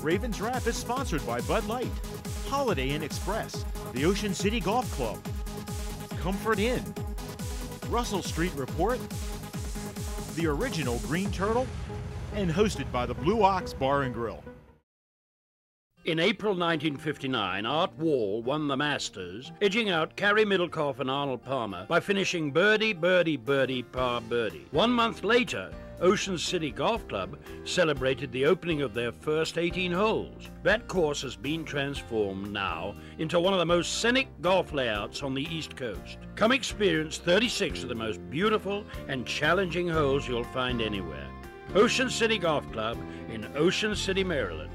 Ravens Wrap is sponsored by Bud Light, Holiday Inn Express, the Ocean City Golf Club, Comfort Inn, Russell Street Report, the original Green Turtle, and hosted by the Blue Ox Bar and Grill. In April 1959, Art Wall won the Masters, edging out Carey Middlecoff and Arnold Palmer by finishing birdie, birdie, birdie, par birdie. 1 month later, Ocean City Golf Club celebrated the opening of their first 18 holes. That course has been transformed now into one of the most scenic golf layouts on the East Coast. Come experience 36 of the most beautiful and challenging holes you'll find anywhere. Ocean City Golf Club in Ocean City, Maryland.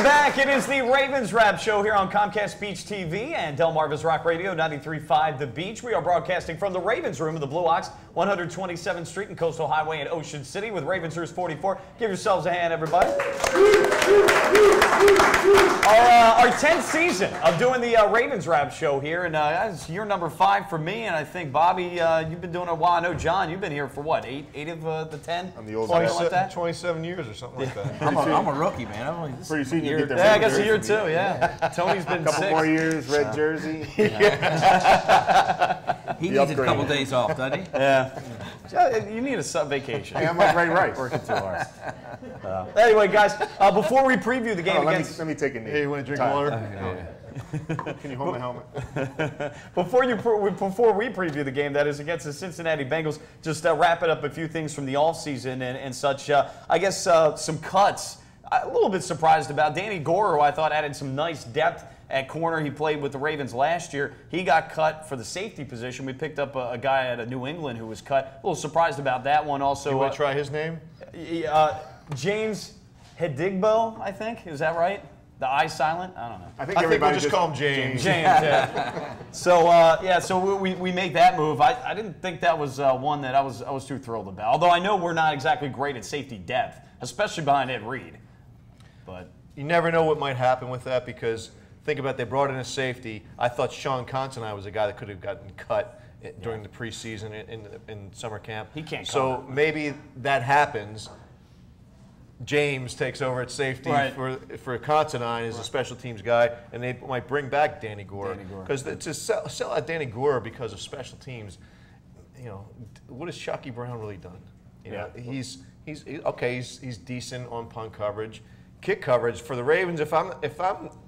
Back. It is the Ravens Wrap Show here on Comcast Beach TV and Delmarva's Rock Radio 93.5 The Beach. We are broadcasting from the Ravens Room of the Blue Ox, 127th Street and Coastal Highway in Ocean City with Ravens Roost 44. Give yourselves a hand, everybody. Our 10th season of doing the Ravens Wrap Show here, and it's year number 5 for me, and I think, Bobby, you've been doing it a while. I know, John, you've been here for what, 8 of the 10? I'm the old guy. Like 27 years or something like that. I'm a rookie, man. I'm only pretty soon you get there. Yeah, I guess a year too, yeah. Tony's been a couple more years, red jersey. He needs a couple days off, doesn't he? Yeah. You need a vacation. Hey, I'm like Ray Rice. Working too hard. Anyway, guys, before we preview the game against... Let me take a knee. Hey, you want to drink water? Can you hold my helmet? Before we preview the game, that is against the Cincinnati Bengals, just wrapping up a few things from the offseason and such. I guess some cuts. A little bit surprised about Danny Gore, who I thought added some nice depth at corner. He played with the Ravens last year. He got cut for the safety position. We picked up a guy out of New England who was cut. A little surprised about that one also. You want to try his name? James Hedigbo, I think. Is that right? The I silent? I don't know. I think everybody we'll just call him James. James, yeah. So we make that move. I didn't think that was one that I was too thrilled about. Although I know we're not exactly great at safety depth, especially behind Ed Reed. But you never know what might happen with that because think about it, they brought in a safety. I thought Sean Considine was a guy that could have gotten cut during the preseason in summer camp. He can't. So maybe that happens. James takes over at safety for Considine as a special teams guy, and they might bring back Danny Gore. Because to sell out Danny Gore because of special teams, you know, what has Chucky Brown really done? You know, he's decent on punt coverage. Kick coverage for the Ravens. If I'm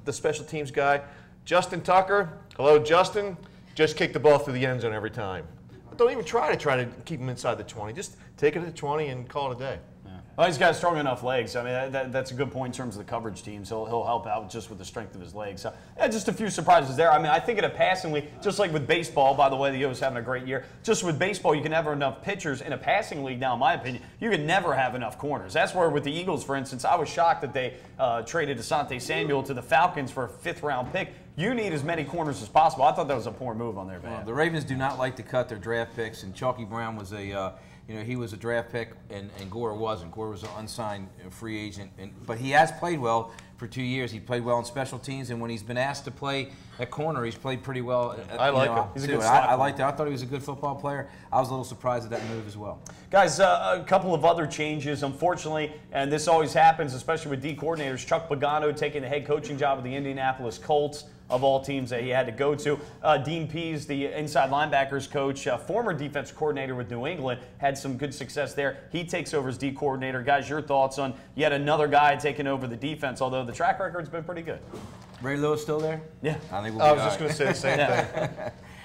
the special teams guy, Justin Tucker, hello Justin, just kick the ball through the end zone every time. But don't even try to keep him inside the 20. Just take it to the 20 and call it a day. Well, he's got strong enough legs. I mean, that's a good point in terms of the coverage teams. He'll help out just with the strength of his legs. So, just a few surprises there. I mean, I think in a passing league, just like with baseball, by the way, the O's having a great year. Just with baseball, you can never have enough pitchers. In a passing league, now, in my opinion, you can never have enough corners. That's where with the Eagles, for instance, I was shocked that they traded Asante Samuel to the Falcons for a 5th-round pick. You need as many corners as possible. I thought that was a poor move on their behalf. Well, the Ravens do not like to cut their draft picks, and Chalky Brown was he was a draft pick, and Gore wasn't. Gore was an unsigned free agent, but he has played well for 2 years. He played well in special teams, and when he's been asked to play at corner, he's played pretty well. I like him. He's a good slot. I liked it. I thought he was a good football player. I was a little surprised at that move as well. Guys, a couple of other changes, unfortunately, and this always happens, especially with D coordinators. Chuck Pagano taking the head coaching job of the Indianapolis Colts, of all teams that he had to go to. Dean Pease, the inside linebackers coach, former defense coordinator with New England, had some good success there. He takes over as D coordinator. Guys, your thoughts on yet another guy taking over the defense, although the track record's been pretty good. Ray Lewis still there? Yeah. I think I was just going to say the same thing.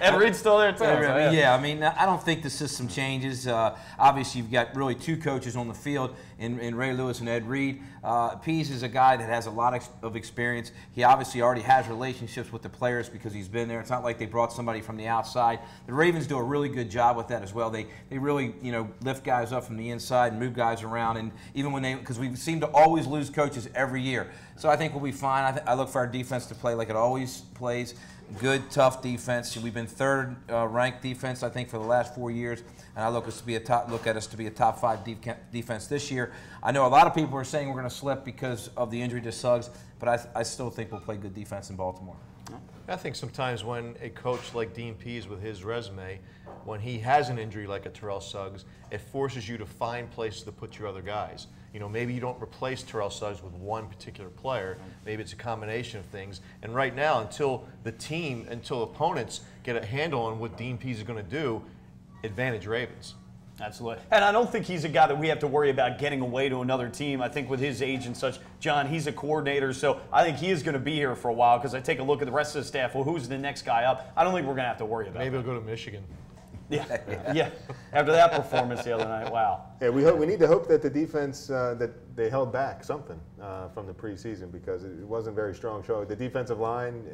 Ed Reed's still there too. Yeah, I mean, I don't think the system changes. Obviously, you've got really two coaches on the field in Ray Lewis and Ed Reed. Pease is a guy that has a lot of experience. He obviously already has relationships with the players because he's been there. It's not like they brought somebody from the outside. The Ravens do a really good job with that as well. They really, lift guys up from the inside and move guys around. And even when because we seem to always lose coaches every year. So I think we'll be fine. I look for our defense to play like it always plays. Good, tough defense. We've been third ranked defense, I think, for the last 4 years, and I look at us to be a top 5 defense this year. I know a lot of people are saying we're going to slip because of the injury to Suggs, but I still think we'll play good defense in Baltimore. I think sometimes when a coach like Dean Pease with his resume, when he has an injury like a Terrell Suggs, it forces you to find places to put your other guys. Maybe you don't replace Terrell Suggs with one particular player. Maybe it's a combination of things. And right now, until opponents get a handle on what Dean Pease is going to do, advantage Ravens. Absolutely. And I don't think he's a guy that we have to worry about getting away to another team. I think with his age and such, John, he's a coordinator, so I think he is going to be here for a while because I take a look at the rest of the staff. Well, who's the next guy up? I don't think we're going to have to worry about it. Maybe he'll go to Michigan. Yeah. After that performance the other night, wow. Yeah, we need to hope that the defense that they held back something from the preseason because it wasn't very strong show. The defensive line,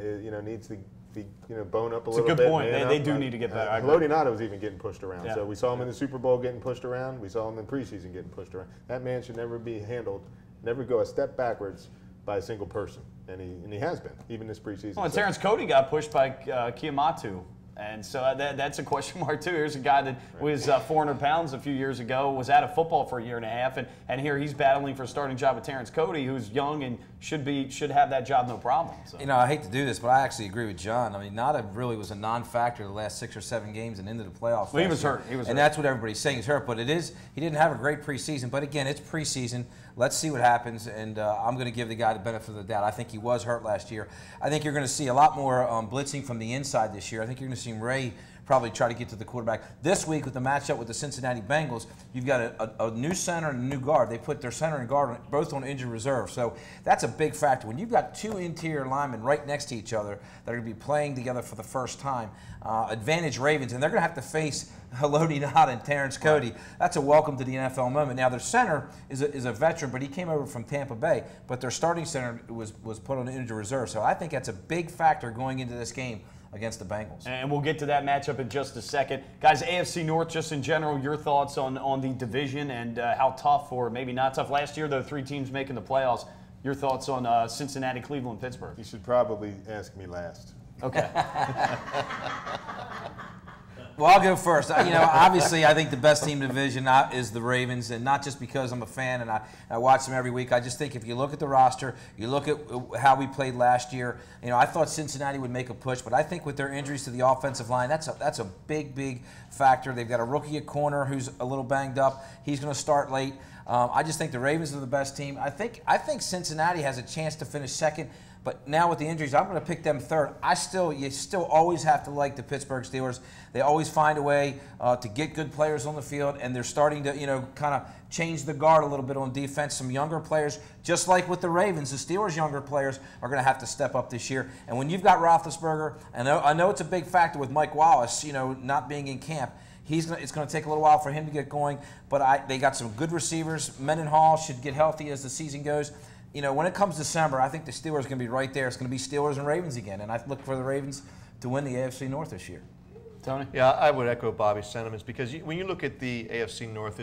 needs to be bone up a little bit. It's a good point. They do need to get better. Haloti was even getting pushed around. Yeah. So we saw him in the Super Bowl getting pushed around. We saw him in preseason getting pushed around. That man should never be handled, never go a step backwards by a single person, and he has been even this preseason. Well, and Terrence Cody got pushed by Kiamatu. And so that's a question mark, too. Here's a guy that was 400 pounds a few years ago, was out of football for a year and a half, and here he's battling for a starting job with Terrence Cody, who's young and should have that job no problem. So. I hate to do this, but I actually agree with John. I mean, Nada really was a non-factor the last 6 or 7 games and into the playoffs. Well, he was hurt. And that's what everybody's saying. He's hurt, but he didn't have a great preseason. But again, it's preseason. Let's see what happens, and I'm going to give the guy the benefit of the doubt. I think he was hurt last year. I think you're going to see a lot more blitzing from the inside this year. I think you're going to see Ray probably try to get to the quarterback. This week with the matchup with the Cincinnati Bengals, you've got a new center and a new guard. They put their center and guard both on injured reserve. So that's a big factor. When you've got 2 interior linemen right next to each other that are going to be playing together for the first time, advantage Ravens, and they're going to have to face Haloti Nada and Terrence Cody. Right. That's a welcome to the NFL moment. Now, their center is a veteran, but he came over from Tampa Bay, but their starting center was put on injured reserve. So I think that's a big factor going into this game against the Bengals. And we'll get to that matchup in just a second. Guys, AFC North, just in general, your thoughts on the division and how tough or maybe not tough. Last year, there were 3 teams making the playoffs. Your thoughts on Cincinnati, Cleveland, Pittsburgh? You should probably ask me last. Okay. Well, I'll go first. Obviously, I think the best team in the division is the Ravens, and not just because I'm a fan and I watch them every week. I just think if you look at the roster, you look at how we played last year, I thought Cincinnati would make a push, but I think with their injuries to the offensive line, that's a big factor. They've got a rookie at corner who's a little banged up. He's going to start late. I just think the Ravens are the best team. I think Cincinnati has a chance to finish second. But now with the injuries, I'm going to pick them third. You still always have to like the Pittsburgh Steelers. They always find a way to get good players on the field, and they're starting to, kind of change the guard a little bit on defense. Some younger players, just like with the Ravens, the Steelers' younger players are going to have to step up this year. And when you've got Roethlisberger, and I know it's a big factor with Mike Wallace, not being in camp. It's going to take a little while for him to get going, but they got some good receivers. Mendenhall should get healthy as the season goes. When it comes December, I think the Steelers are going to be right there. It's going to be Steelers and Ravens again, and I look for the Ravens to win the AFC North this year. Tony? Yeah, I would echo Bobby's sentiments because when you look at the AFC North,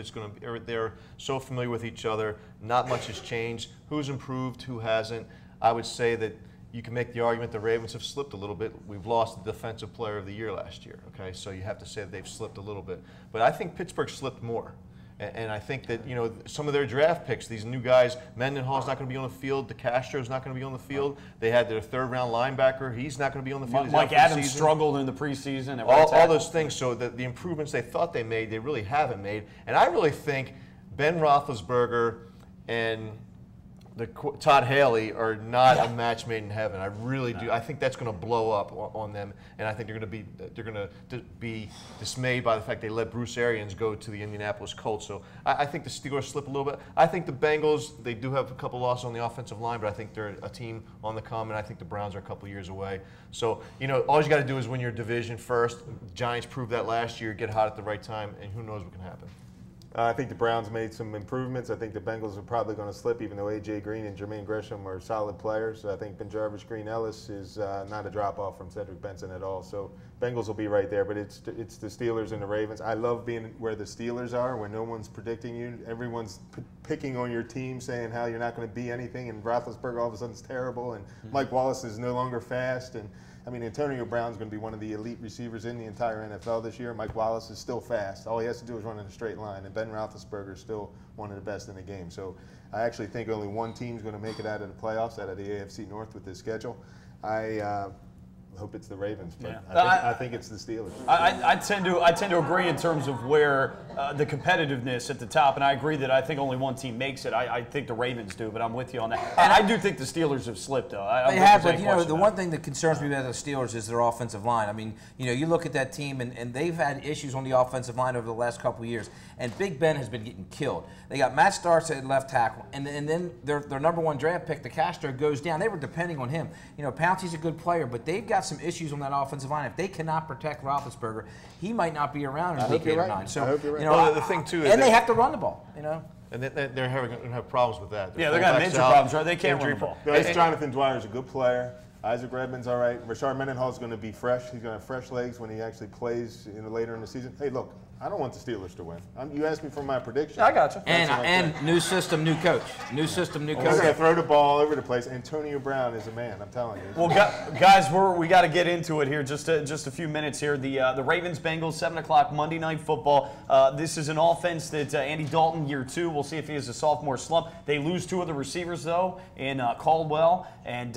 they're so familiar with each other. Not much has changed. Who's improved? Who hasn't? I would say that you can make the argument the Ravens have slipped a little bit. We've lost the Defensive Player of the Year last year. Okay, so you have to say that they've slipped a little bit. But I think Pittsburgh slipped more. And I think that, some of their draft picks, these new guys, Mendenhall's not going to be on the field, DeCastro's not going to be on the field. They had their 3rd-round linebacker. He's not going to be on the field. Mike Adams struggled in the preseason. All those things. So the improvements they thought they made, they really haven't made. And I really think Ben Roethlisberger and Todd Haley are not a match made in heaven. I really do. I think that's going to blow up on them, and I think they're going to be dismayed by the fact they let Bruce Arians go to the Indianapolis Colts. So I think the Steelers slip a little bit. I think the Bengals, they do have a couple losses on the offensive line, but I think they're a team on the come, and I think the Browns are a couple years away. So all you got to do is win your division first. Giants proved that last year. Get hot at the right time, and who knows what can happen. I think the Browns made some improvements. I think the Bengals are probably going to slip, even though A.J. Green and Jermaine Gresham are solid players. I think Ben-Jarvis Green-Ellis is not a drop-off from Cedric Benson at all. So Bengals will be right there, but it's the Steelers and the Ravens. I love being where the Steelers are, where no one's predicting you. Everyone's picking on your team, saying how you're not going to be anything, and Roethlisberger all of a sudden is terrible, and Mike Wallace is no longer fast. And I mean, Antonio Brown's going to be one of the elite receivers in the entire NFL this year. Mike Wallace is still fast. All he has to do is run in a straight line. And Ben Roethlisberger is still one of the best in the game. So I actually think only one team's going to make it out of the playoffs, out of the AFC North with this schedule. I hope it's the Ravens, but I think it's the Steelers. I tend to agree in terms of where the competitiveness at the top, and I agree that I think only one team makes it. I think the Ravens do, but I'm with you on that. And I do think the Steelers have slipped, though. They have, but the one thing that concerns me about the Steelers is their offensive line. I mean, you look at that team, and they've had issues on the offensive line over the last couple of years, and Big Ben has been getting killed. They got Matt Starks at left tackle, and then their number one draft pick, DeCastro, goes down. They were depending on him. Pouncey's a good player, but they've got some issues on that offensive line. If they cannot protect Roethlisberger, he might not be around in week 8 or 9. So, I hope you're right. Well, the thing too is and they have to run the ball. And they're going to have problems with that. Yeah, they're going to have major problems, right? They can't run the ball. Jonathan Dwyer's a good player. Isaac Redman's all right. Rashard Mendenhall's going to be fresh. He's going to have fresh legs when he actually plays later in the season. Hey, look, I don't want the Steelers to win. You asked me for my prediction. I got you. And new system, new coach. New system, new coach. They're going to throw the ball all over the place. Antonio Brown is a man, I'm telling you. Well, guys, we got to get into it here. Just a few minutes here. The Ravens-Bengals, 7 o'clock Monday Night Football. This is an offense that Andy Dalton, year 2. We'll see if he has a sophomore slump. They lose 2 of the receivers, though, in Caldwell and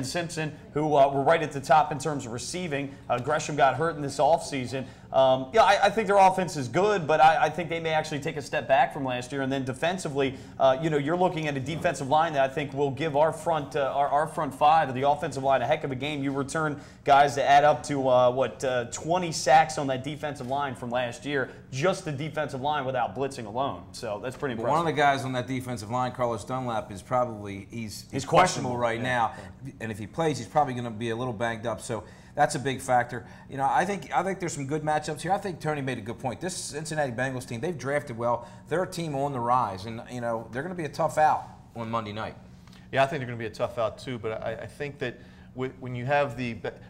Simpson, who were right at the top in terms of receiving. Gresham got hurt in this offseason. I think their offense is good, but I think they may actually take a step back from last year. And then defensively, you're looking at a defensive line that I think will give our front five of the offensive line a heck of a game. You return guys to add up to 20 sacks on that defensive line from last year, just the defensive line without blitzing alone. So that's pretty impressive. One of the guys on that defensive line, Carlos Dunlap, is probably he's questionable right now, and if he plays, he's probably going to be a little banged up. So that's a big factor. I think there's some good matchups here. I think Tony made a good point. This Cincinnati Bengals team, they've drafted well. They're a team on the rise, and they're going to be a tough out on Monday night. Yeah, I think they're going to be a tough out too. But I think that when you have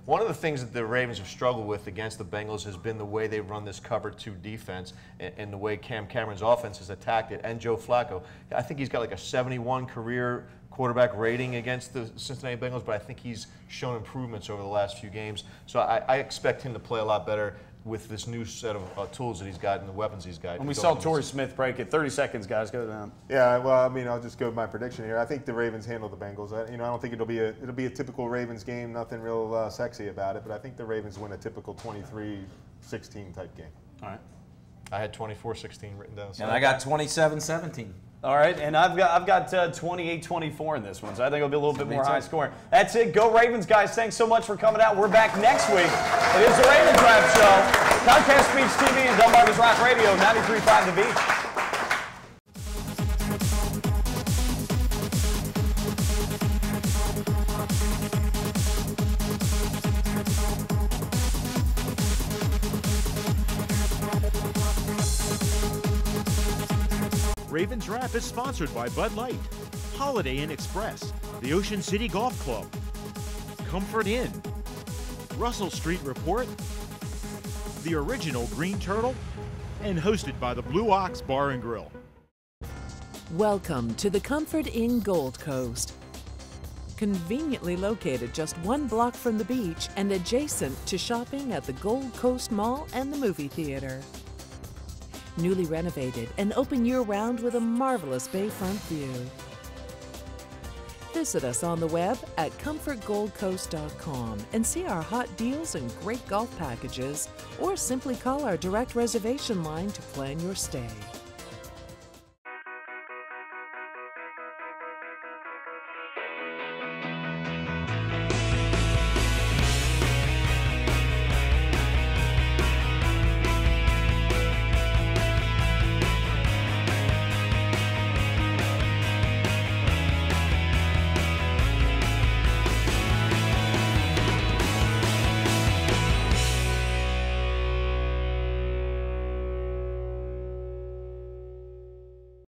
one of the things that the Ravens have struggled with against the Bengals has been the way they run this cover 2 defense and the way Cam Cameron's offense has attacked it, and Joe Flacco. I think he's got like a 71 career quarterback rating against the Cincinnati Bengals, but I think he's shown improvements over the last few games. So I expect him to play a lot better with this new set of tools that he's got and the weapons he's got. And we saw Torrey Smith break it. 30 seconds, guys. Go down. Yeah, well, I mean, I'll just go with my prediction here. I think the Ravens handle the Bengals. I don't think it'll be a typical Ravens game. Nothing real sexy about it, but I think the Ravens win a typical 23-16 type game. All right. I had 24-16 written down. So And I got 27-17. All right, and I've got 28-24 in this one, so I think it'll be a little bit more high scoring. That's it. Go Ravens, guys. Thanks so much for coming out. We're back next week. It is the Ravens Draft Show. Comcast Speech TV and Dumbarton's Rock Radio, 93.5 The Beach. Ravens Wrap is sponsored by Bud Light, Holiday Inn Express, the Ocean City Golf Club, Comfort Inn, Russell Street Report, the original Green Turtle, and hosted by the Blue Ox Bar and Grill. Welcome to the Comfort Inn Gold Coast. Conveniently located just 1 block from the beach and adjacent to shopping at the Gold Coast Mall and the movie theater. Newly renovated and open year-round with a marvelous bayfront view. Visit us on the web at comfortgoldcoast.com and see our hot deals and great golf packages, or simply call our direct reservation line to plan your stay.